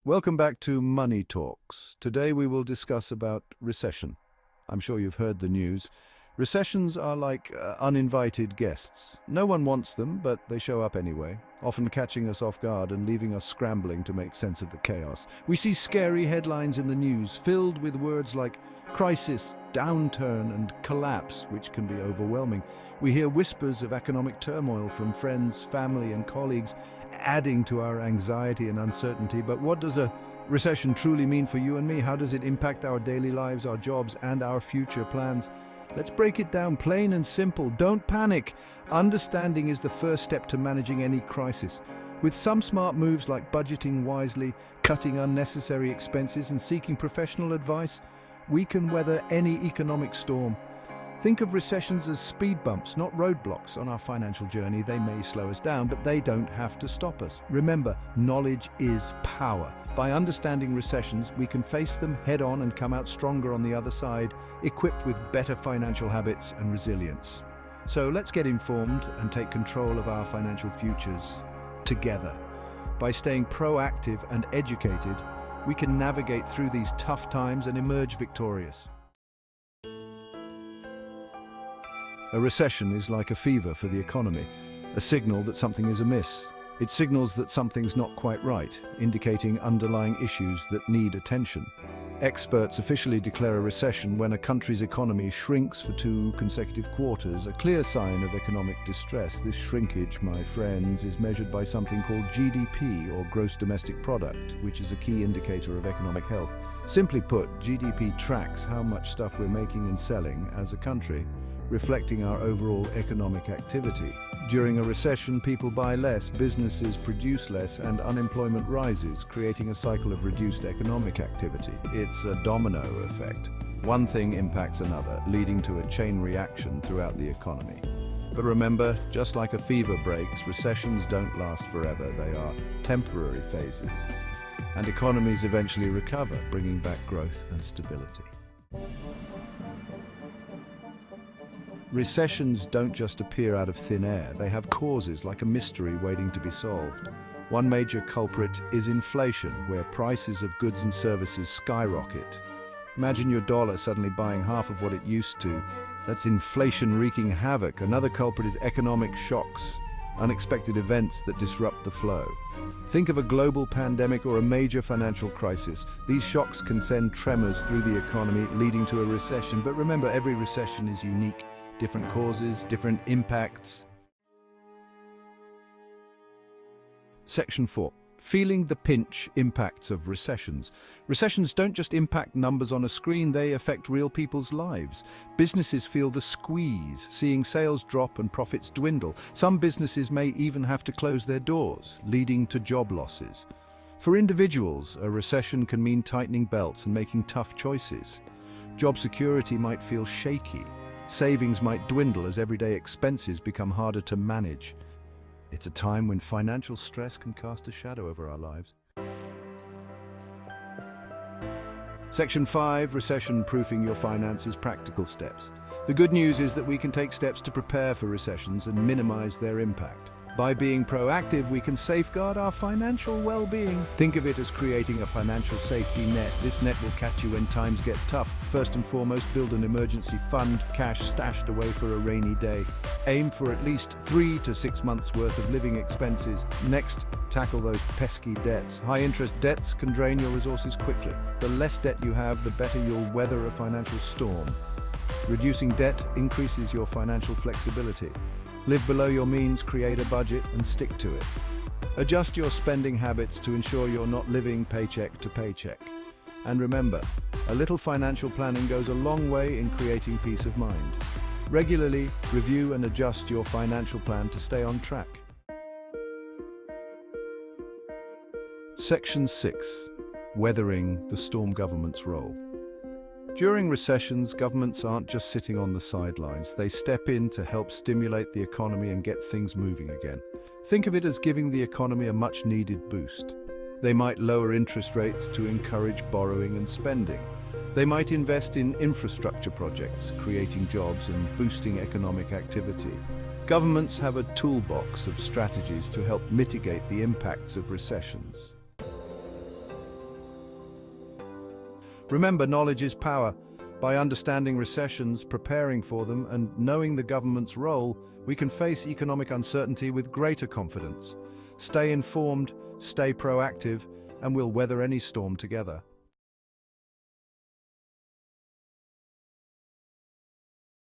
Welcome back to Money Talks. Today we will discuss about recession. I'm sure you've heard the news. Recessions are like uninvited guests. No one wants them, but they show up anyway, often catching us off guard and leaving us scrambling to make sense of the chaos. We see scary headlines in the news filled with words like crisis, downturn, and collapse, which can be overwhelming. We hear whispers of economic turmoil from friends, family, and colleagues, adding to our anxiety and uncertainty. But what does a recession truly mean for you and me? How does it impact our daily lives, our jobs, and our future plans? Let's break it down plain and simple. Don't panic. Understanding is the first step to managing any crisis. With some smart moves like budgeting wisely, cutting unnecessary expenses, and seeking professional advice, we can weather any economic storm. Think of recessions as speed bumps, not roadblocks on our financial journey. They may slow us down, but they don't have to stop us. Remember, knowledge is power. By understanding recessions, we can face them head on and come out stronger on the other side, equipped with better financial habits and resilience. So let's get informed and take control of our financial futures together. By staying proactive and educated, we can navigate through these tough times and emerge victorious. A recession is like a fever for the economy, a signal that something is amiss. It signals that something's not quite right, indicating underlying issues that need attention. Experts officially declare a recession when a country's economy shrinks for 2 consecutive quarters, a clear sign of economic distress. This shrinkage, my friends, is measured by something called GDP, or Gross Domestic Product, which is a key indicator of economic health. Simply put, GDP tracks how much stuff we're making and selling as a country, reflecting our overall economic activity. During a recession, people buy less, businesses produce less, and unemployment rises, creating a cycle of reduced economic activity. It's a domino effect. One thing impacts another, leading to a chain reaction throughout the economy. But remember, just like a fever breaks, recessions don't last forever. They are temporary phases. And economies eventually recover, bringing back growth and stability. Recessions don't just appear out of thin air. They have causes like a mystery waiting to be solved. One major culprit is inflation, where prices of goods and services skyrocket. Imagine your dollar suddenly buying half of what it used to. That's inflation wreaking havoc. Another culprit is economic shocks, unexpected events that disrupt the flow. Think of a global pandemic or a major financial crisis. These shocks can send tremors through the economy, leading to a recession. But remember, every recession is unique. Different causes, different impacts. Section 4. Feeling the pinch impacts of recessions. Recessions don't just impact numbers on a screen, they affect real people's lives. Businesses feel the squeeze, seeing sales drop and profits dwindle. Some businesses may even have to close their doors, leading to job losses. For individuals, a recession can mean tightening belts and making tough choices. Job security might feel shaky. Savings might dwindle as everyday expenses become harder to manage. It's a time when financial stress can cast a shadow over our lives. Section 5, Recession-proofing your finances, practical steps. The good news is that we can take steps to prepare for recessions and minimize their impact. By being proactive, we can safeguard our financial well-being. Think of it as creating a financial safety net. This net will catch you when times get tough. First and foremost, build an emergency fund, cash stashed away for a rainy day. Aim for at least 3 to 6 months worth of living expenses. Next, tackle those pesky debts. High-interest debts can drain your resources quickly. The less debt you have, the better you'll weather a financial storm. Reducing debt increases your financial flexibility. Live below your means, create a budget, and stick to it. Adjust your spending habits to ensure you're not living paycheck to paycheck. And remember, a little financial planning goes a long way in creating peace of mind. Regularly review and adjust your financial plan to stay on track. Section 6. Weathering the storm government's role. During recessions, governments aren't just sitting on the sidelines. They step in to help stimulate the economy and get things moving again. Think of it as giving the economy a much-needed boost. They might lower interest rates to encourage borrowing and spending. They might invest in infrastructure projects, creating jobs and boosting economic activity. Governments have a toolbox of strategies to help mitigate the impacts of recessions. Remember, knowledge is power. By understanding recessions, preparing for them, and knowing the government's role, we can face economic uncertainty with greater confidence. Stay informed, stay proactive, and we'll weather any storm together.